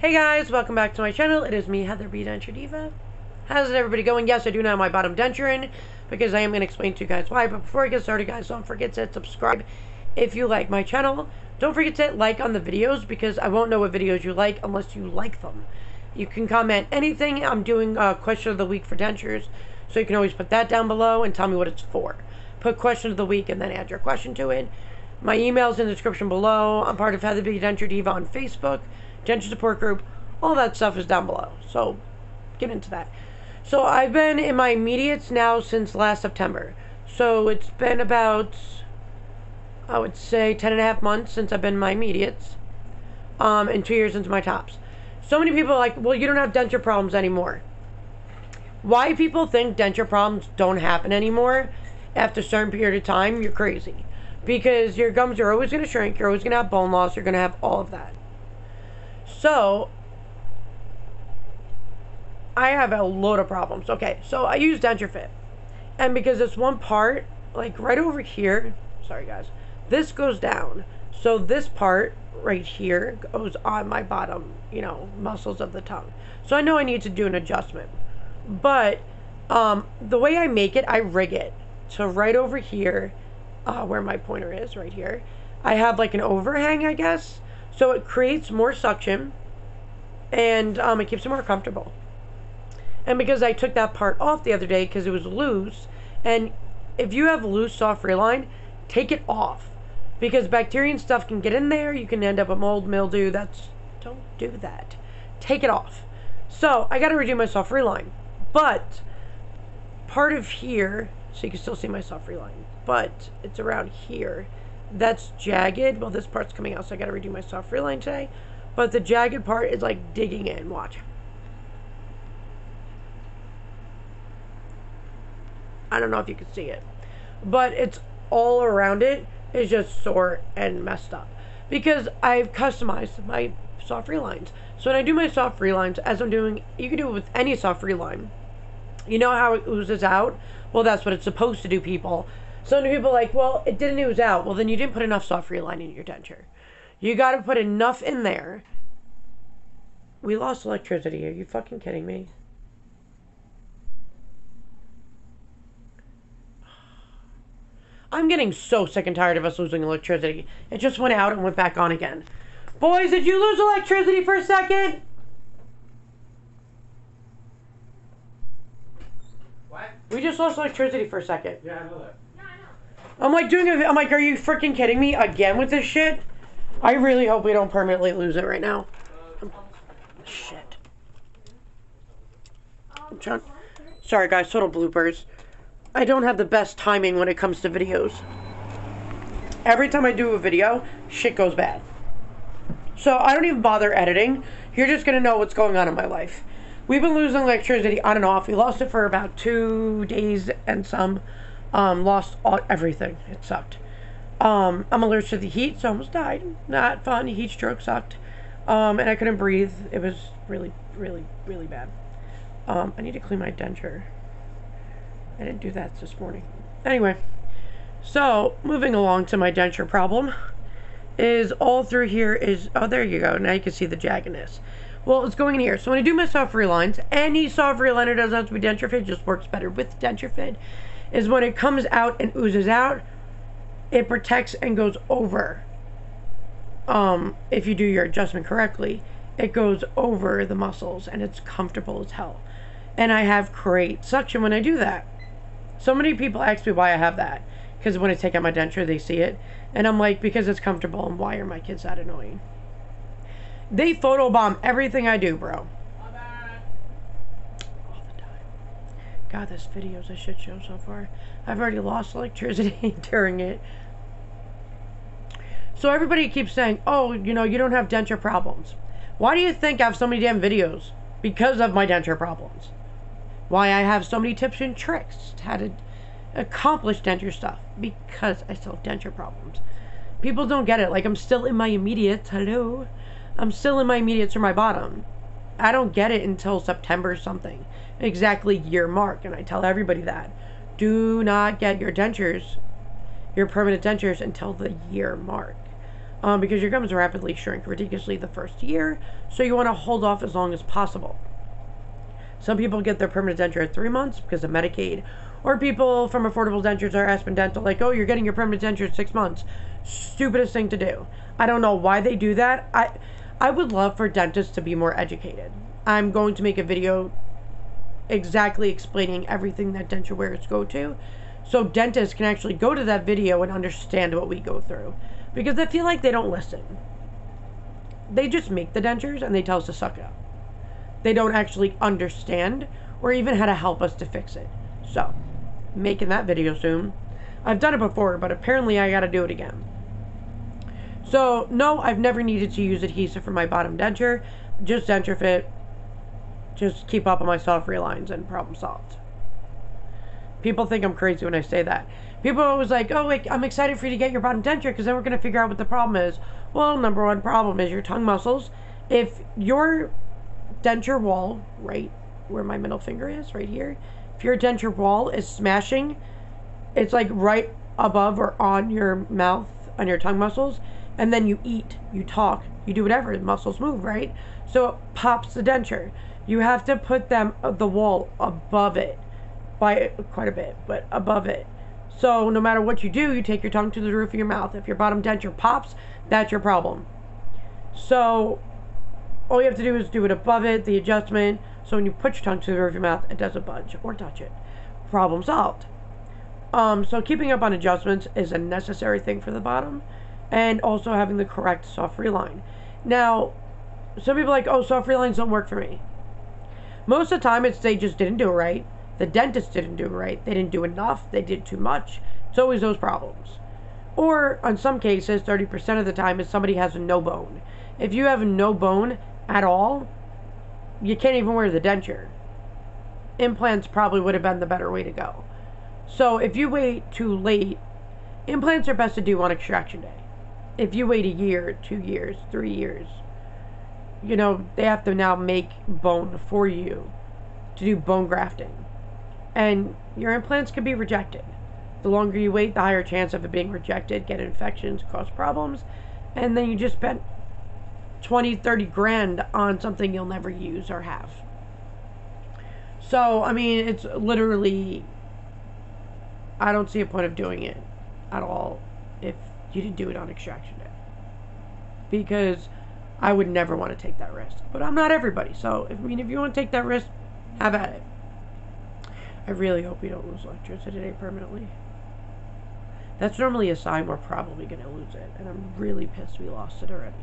Hey guys, welcome back to my channel. It is me, Heather B. Denture Diva. How's it everybody going? Yes, I do now have my bottom denture in because I am going to explain to you guys why. But before I get started, guys, don't forget to hit subscribe if you like my channel. Don't forget to hit like on the videos because I won't know what videos you like unless you like them. You can comment anything. I'm doing a question of the week for dentures, so you can always put that down below and tell me what it's for. Put question of the week and then add your question to it. My email's in the description below. I'm part of Heather B. Denture Diva on Facebook. Denture Support group, all that stuff is down below, so get into that. So I've been in my immediates now since last September, so it's been about, I would say, 10.5 months since I've been in my immediates, and 2 years into my tops. So many people are like, well, you don't have denture problems anymore. Why people think denture problems don't happen anymore after a certain period of time, you're crazy. Because your gums are always going to shrink, you're always going to have bone loss, you're going to have all of that. So, I have a load of problems. Okay, so I use Denture Fit. And because this one part, like right over here, sorry guys, this goes down. So this part right here goes on my bottom, muscles of the tongue. So I know I need to do an adjustment. But the way I make it, I rig it. So right over here, where my pointer is, right here, I have like an overhang, I guess. So it creates more suction, and it keeps it more comfortable. And because I took that part off the other day because it was loose, and if you have loose soft reline, take it off. Because bacteria and stuff can get in there, you can end up with mold, mildew, don't do that. Take it off. So, I gotta redo my soft reline. But, part of here, so you can still see my soft reline, but it's around here. That's jagged. Well, this part's coming out, so I gotta redo my soft reline today. But the jagged part is like digging in. Watch. I don't know if you can see it, but it's all around it is just sore and messed up because I've customized my soft relines. So when I do my soft relines, as I'm doing, you can do it with any soft reline. You know how it oozes out? Well, that's what it's supposed to do, people. So many people are like, well, it didn't ooze out. Well, then you didn't put enough soft reline in your denture. You got to put enough in there. We lost electricity. Are you fucking kidding me? I'm getting so sick and tired of us losing electricity. It just went out and went back on again. Boys, did you lose electricity for a second? What? We just lost electricity for a second. Yeah, I know that. I'm like, are you freaking kidding me again with this shit? I really hope we don't permanently lose it right now. Shit. I'm trying. Sorry guys, total bloopers. I don't have the best timing when it comes to videos. Every time I do a video, shit goes bad. So I don't even bother editing. You're just gonna know what's going on in my life. We've been losing electricity on and off. We lost it for about 2 days and some. Lost everything. It sucked. I'm allergic to the heat, so I almost died. Not fun. Heat stroke sucked. And I couldn't breathe. It was really, really, really bad. I need to clean my denture. I didn't do that this morning. Anyway, so moving along to my denture problem is all through here is, oh, there you go. Now you can see the jaggedness. Well, it's going in here. So when I do my soft relines, any soft reliner doesn't have to be Denture Fit, just works better with Denture Fit, is when it comes out and oozes out, it protects and goes over. If you do your adjustment correctly, it goes over the muscles and it's comfortable as hell. And I have great suction when I do that. So many people ask me why I have that. Because when I take out my denture, they see it. And I'm like, because it's comfortable, and why are my kids that annoying? They photobomb everything I do, bro. All the time. God, this video's a shit show so far. I've already lost electricity during it. So everybody keeps saying, oh, you don't have denture problems. Why do you think I have so many damn videos? Because of my denture problems. Why I have so many tips and tricks how to accomplish denture stuff. Because I still have denture problems. People don't get it. Like, I'm still in my immediates. Hello? I'm still in my immediates or my bottom. I don't get it until September something. Exactly year mark. And I tell everybody that. Do not get your dentures, your permanent dentures, until the year mark. because your gums rapidly shrink ridiculously the first year, so you want to hold off as long as possible. Some people get their permanent denture at 3 months because of Medicaid, or people from Affordable Dentures or Aspen Dental, like, oh, you're getting your permanent denture at 6 months. Stupidest thing to do. I don't know why they do that. I would love for dentists to be more educated. I'm going to make a video exactly explaining everything that denture wearers go to, so dentists can actually go to that video and understand what we go through. Because I feel like they don't listen. They just make the dentures and they tell us to suck it up. They don't actually understand or even how to help us to fix it. So, making that video soon. I've done it before, but apparently I gotta do it again. So, no, I've never needed to use adhesive for my bottom denture. Just denture fit. Just keep up on my soft relines and problem solved. People think I'm crazy when I say that. People are always like, oh, wait, I'm excited for you to get your bottom denture because then we're going to figure out what the problem is. Well, number one problem is your tongue muscles. If your denture wall, right where my middle finger is, right here, if your denture wall is smashing, it's like right above or on your mouth, on your tongue muscles, and then you eat, you talk, you do whatever, the muscles move, right? So it pops the denture. You have to put the wall above it, by quite a bit, but above it. So no matter what you do, you take your tongue to the roof of your mouth. If your bottom denture pops, that's your problem. So all you have to do is do it above it, the adjustment. So when you put your tongue to the roof of your mouth, it doesn't budge or touch it. Problem solved. So keeping up on adjustments is a necessary thing for the bottom, and also having the correct soft reline. Now, some people are like, oh, soft relines don't work for me. Most of the time, it's they just didn't do it right. The dentist didn't do it right. They didn't do enough. They did too much. It's always those problems. Or, in some cases, 30% of the time, is somebody has no bone. If you have no bone at all, you can't even wear the denture. Implants probably would have been the better way to go. So, if you wait too late, implants are best to do on extraction day. If you wait a year, 2 years, 3 years, you know, they have to now make bone for you to do bone grafting. And your implants could be rejected. The longer you wait, the higher chance of it being rejected, get infections, cause problems, and then you just spent 20, 30 grand on something you'll never use or have. So, I mean, it's literally, I don't see a point of doing it at all if you didn't do it on extraction day. Because I would never want to take that risk. But I'm not everybody, so, if you want to take that risk, have at it. I really hope we don't lose electricity today permanently. That's normally a sign we're probably going to lose it, and I'm really pissed we lost it already.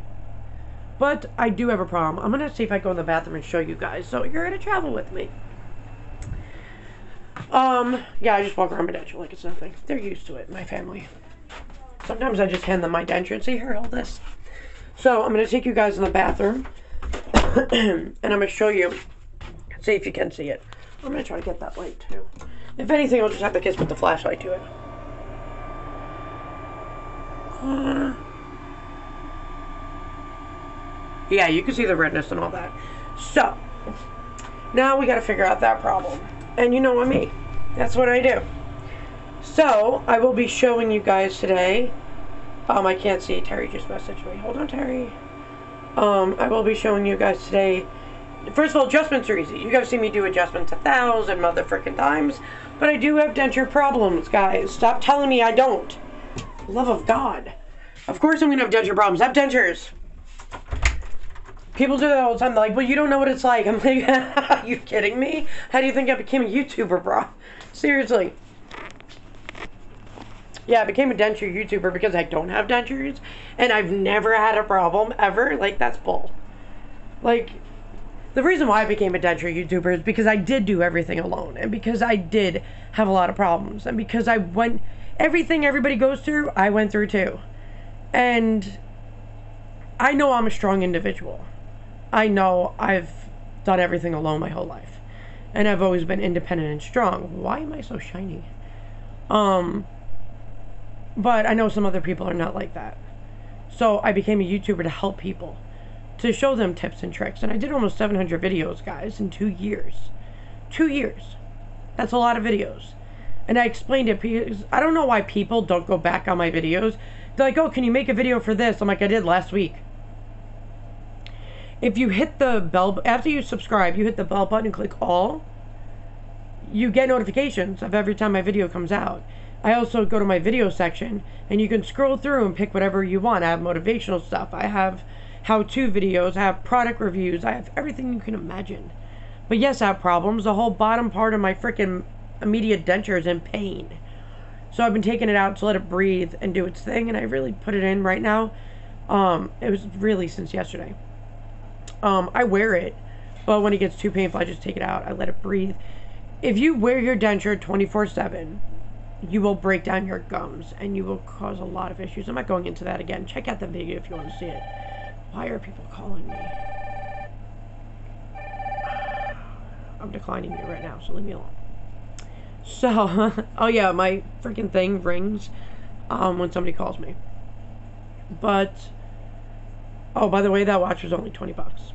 But I do have a problem. I'm going to see if I go in the bathroom and show you guys, so you're going to travel with me. Yeah, I just walk around my denture like it's nothing. They're used to it, my family. Sometimes I just hand them my denture and say, here, hold this. So, I'm going to take you guys in the bathroom, and I'm going to show you, see if you can see it. I'm going to try to get that light, too. If anything, I'll just have the kids put the flashlight to it. Yeah, you can see the redness and all that. So, now we got to figure out that problem. And you know what me. That's what I do. So, I will be showing you guys today. I can't see. Terry just messaged me. Hold on, Terry. I will be showing you guys today. First of all, adjustments are easy. You guys see me do adjustments 1,000 motherfucking times. But I do have denture problems, guys. Stop telling me I don't. Love of God. Of course I'm going to have denture problems. I have dentures. People do that all the time. They're like, well, you don't know what it's like. I'm like, are you kidding me? How do you think I became a YouTuber, bro? Seriously. Yeah, I became a denture YouTuber because I don't have dentures. And I've never had a problem, ever. Like, that's bull. Like, the reason why I became a denture YouTuber is because I did do everything alone. And because I did have a lot of problems. And because I went... Everything everybody goes through, I went through too. And I know I'm a strong individual. I know I've done everything alone my whole life. And I've always been independent and strong. Why am I so shiny? But I know some other people are not like that. So I became a YouTuber to help people. To show them tips and tricks. And I did almost 700 videos, guys, in 2 years. 2 years. That's a lot of videos. And I explained it because I don't know why people don't go back on my videos. They're like, oh, can you make a video for this? I'm like, I did last week. If you hit the bell, after you subscribe, you hit the bell button and click all, you get notifications of every time my video comes out. I also go to my video section, and you can scroll through and pick whatever you want. I have motivational stuff. I have how-to videos. I have product reviews. I have everything you can imagine. But yes, I have problems. The whole bottom part of my freaking immediate denture is in pain. So I've been taking it out to let it breathe and do its thing, and I really put it in right now. It was really since yesterday. I wear it, but when it gets too painful, I just take it out. I let it breathe. If you wear your denture 24/7, you will break down your gums, and you will cause a lot of issues. I'm not going into that again. Check out the video if you want to see it. Why are people calling me? I'm declining you right now, so leave me alone. So, oh yeah, my freaking thing rings when somebody calls me. But, oh, by the way, that watch was only 20 bucks.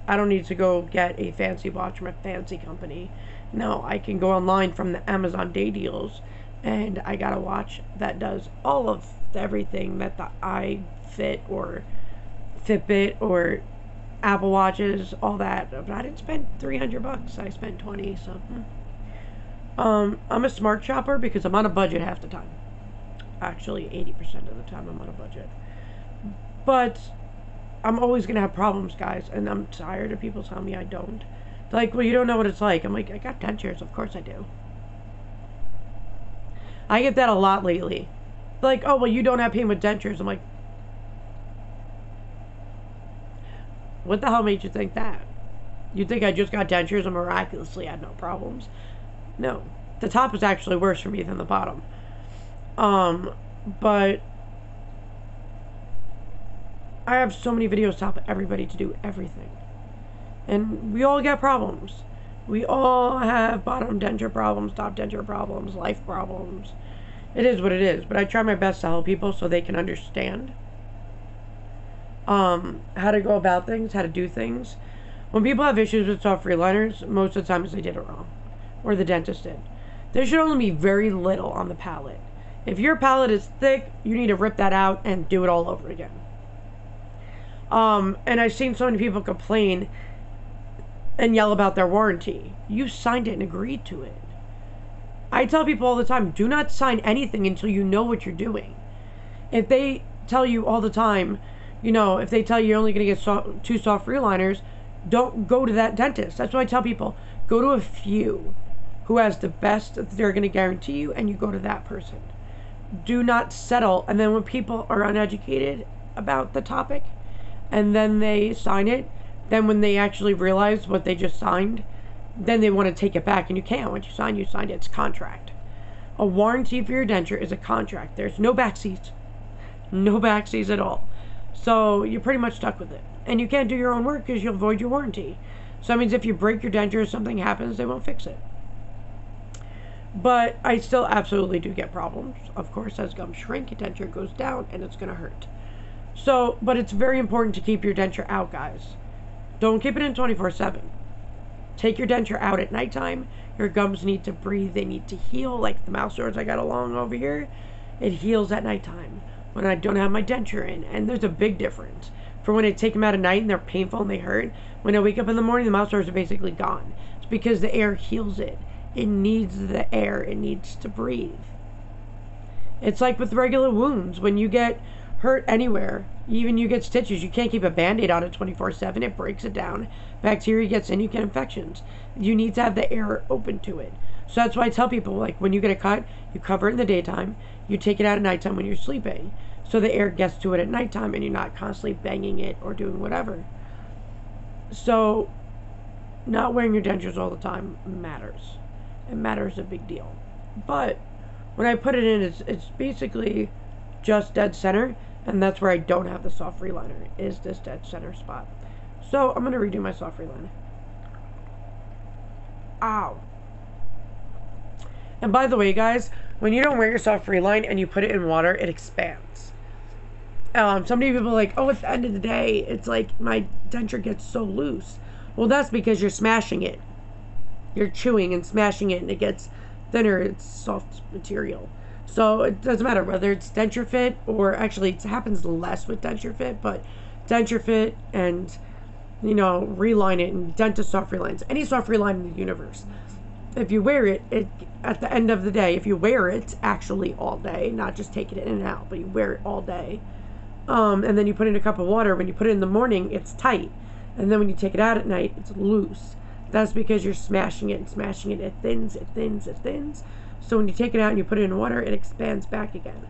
I don't need to go get a fancy watch from a fancy company. No, I can go online from the Amazon Day Deals, and I got a watch that does all of everything that the iFit or Fitbit or Apple Watches, all that. But I didn't spend 300 bucks. I spent 20, so. I'm a smart shopper because I'm on a budget half the time. Actually, 80% of the time I'm on a budget. But I'm always going to have problems, guys, and I'm tired of people telling me I don't. They're like, well, you don't know what it's like. I'm like, I got dentures. Of course I do. I get that a lot lately. They're like, oh, well, you don't have pain with dentures. I'm like, what the hell made you think that? You think I just got dentures and miraculously had no problems? No. The top is actually worse for me than the bottom. But I have so many videos to help everybody to do everything. And we all get problems. We all have bottom denture problems, top denture problems, life problems. It is what it is. But I try my best to help people so they can understand how to go about things, how to do things. When people have issues with soft freeliners, most of the time they did it wrong. Or the dentist did. There should only be very little on the palate. If your palate is thick, you need to rip that out and do it all over again. And I've seen so many people complain and yell about their warranty. You signed it and agreed to it. I tell people all the time, do not sign anything until you know what you're doing. If they tell you all the time, you know, if they tell you you're only going to get 2 soft freeliners, don't go to that dentist. That's why I tell people, go to a few who has the best that they're going to guarantee you, and you go to that person. Do not settle. And then when people are uneducated about the topic, and then they sign it, then when they actually realize what they just signed, then they want to take it back, and you can't. Once you signed it. It's a contract. A warranty for your denture is a contract. There's no backseats. No backseats at all. So you're pretty much stuck with it. And you can't do your own work because you'll void your warranty. So that means if you break your denture or something happens, they won't fix it. But I still absolutely do get problems. Of course, as gums shrink, your denture goes down, and it's going to hurt. So, but it's very important to keep your denture out, guys. Don't keep it in 24/7. Take your denture out at nighttime. Your gums need to breathe. They need to heal. Like the mouth sores I got along over here, it heals at nighttime when I don't have my denture in. And there's a big difference. For when I take them out at night and they're painful and they hurt, when I wake up in the morning, the mouth sores are basically gone. It's because the air heals it. It needs the air. It needs to breathe. It's like with regular wounds. When you get hurt anywhere, even you get stitches, you can't keep a Band-Aid on it 24/7. It breaks it down. Bacteria gets in, you get infections. You need to have the air open to it. So that's why I tell people, like, when you get a cut, you cover it in the daytime. You take it out at nighttime when you're sleeping. So the air gets to it at nighttime, and you're not constantly banging it or doing whatever. So not wearing your dentures all the time matters. It matters a big deal. But when I put it in, it's basically just dead center, and that's where I don't have the soft reliner, is this dead center spot. So I'm going to redo my soft reliner. Ow. And by the way, guys, when you don't wear your soft reline and you put it in water, it expands. So many people are like, oh, at the end of the day, it's like my denture gets so loose. Well, that's because you're smashing it. You're chewing and smashing it, and it gets thinner. It's soft material. So it doesn't matter whether it's Denture Fit, or actually it happens less with Denture Fit, but Denture Fit and, you know, Reline It and Denture Soft Relines, any soft reline in the universe. If you wear it, at the end of the day, if you wear it actually all day, not just taking it in and out, but you wear it all day, and then you put in a cup of water, when you put it in the morning, it's tight. And then when you take it out at night, it's loose. That's because you're smashing it and smashing it. It thins, it thins, it thins. So when you take it out and you put it in water, it expands back again.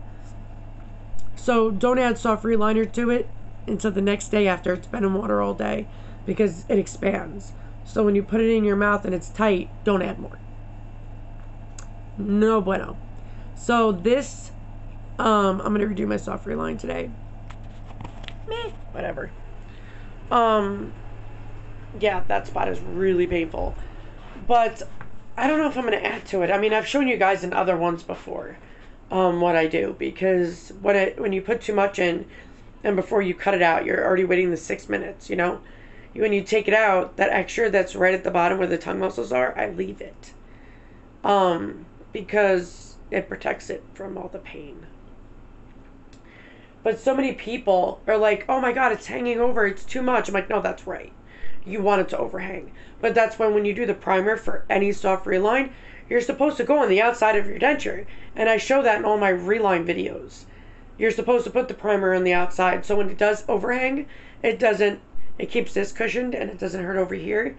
So don't add soft reliner to it until the next day after it's been in water all day, because it expands. So when you put it in your mouth and it's tight, don't add more. No bueno. So this, I'm going to redo my soft reline today. Meh, whatever. Yeah, that spot is really painful. But I don't know if I'm going to add to it. I mean, I've shown you guys in other ones before what I do. Because when you put too much in, and before you cut it out, you're already waiting the 6 minutes, you know? When you take it out, that extra that's right at the bottom where the tongue muscles are, I leave it. Because it protects it from all the pain. But so many people are like, oh my God, it's hanging over, it's too much. I'm like, no, that's right. You want it to overhang. But that's when you do the primer for any soft reline, you're supposed to go on the outside of your denture. And I show that in all my reline videos. You're supposed to put the primer on the outside, so when it does overhang, it keeps this cushioned and it doesn't hurt over here.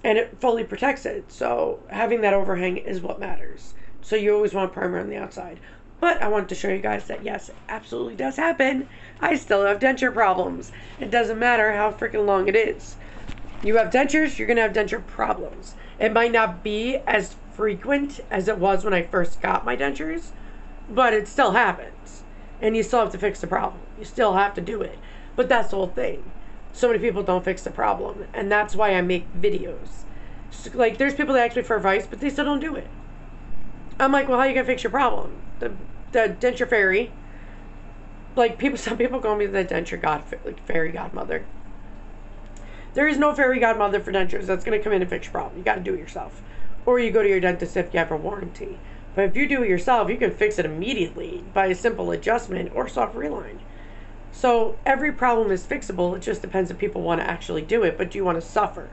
And it fully protects it. So having that overhang is what matters. So you always want a primer on the outside. But I wanted to show you guys that yes, it absolutely does happen. I still have denture problems. It doesn't matter how freaking long it is. You have dentures, you're going to have denture problems. It might not be as frequent as it was when I first got my dentures, but it still happens. And you still have to fix the problem. You still have to do it. But that's the whole thing. So many people don't fix the problem. And that's why I make videos. So, like, there's people that ask me for advice, but they still don't do it. I'm like, well, how are you going to fix your problem? The denture fairy. Like, some people call me the denture fairy godmother. There is no fairy godmother for dentures that's going to come in and fix your problem. You got to do it yourself. Or you go to your dentist if you have a warranty. But if you do it yourself, you can fix it immediately by a simple adjustment or soft reline. So every problem is fixable. It just depends if people want to actually do it. But do you want to suffer?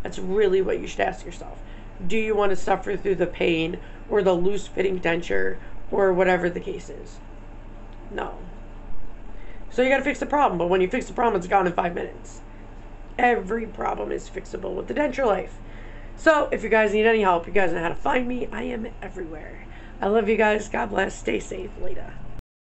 That's really what you should ask yourself. Do you want to suffer through the pain or the loose fitting denture or whatever the case is? No. So you got to fix the problem. But when you fix the problem, it's gone in 5 minutes. Every problem is fixable with the denture life. So if you guys need any help, you guys know how to find me. I am everywhere. I love you guys. God bless. Stay safe. Later.